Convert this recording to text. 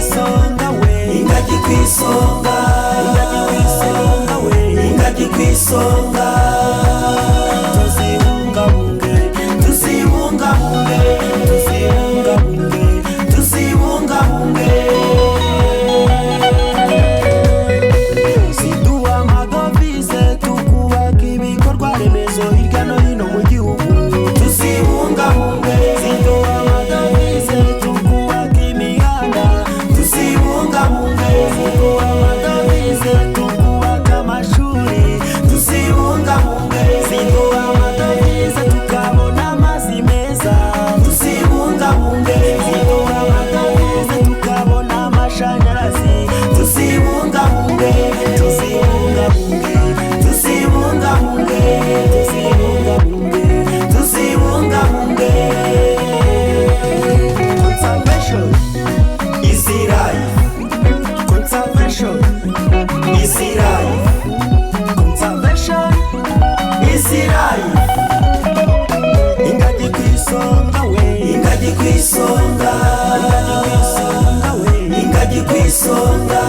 kwisonga we, ingagi kwisonga, ingagi kwisonga we, ingagi kwisonga. Tuzibungabunge, tuzibungabunge, tuzibungabunge, tuzibungabunge. Ziduha amadovize tukubaka ibikorwa remezo hirya no hino mu gihugu. Tuzibungabunge, ziduha amadovize tukubaka imihanda. Tuzibungabunge, ziduha amadovize tukubaka amashuri. Tuzibungabunge, ziduha amadovize tukabona amazi meza. Tuzibungabunge, ziduha amadovize tukabona amashanyarazi. Tuzibungabunge, tuzibungabunge, tuzibungabunge, tuzibungabunge, tuzibungabunge. Conservation is life. Conservation is life. Conservation is life. Ingagi kwisonga we, ingagi kwisonga, ingagi kwisonga we, ingagi kwisonga.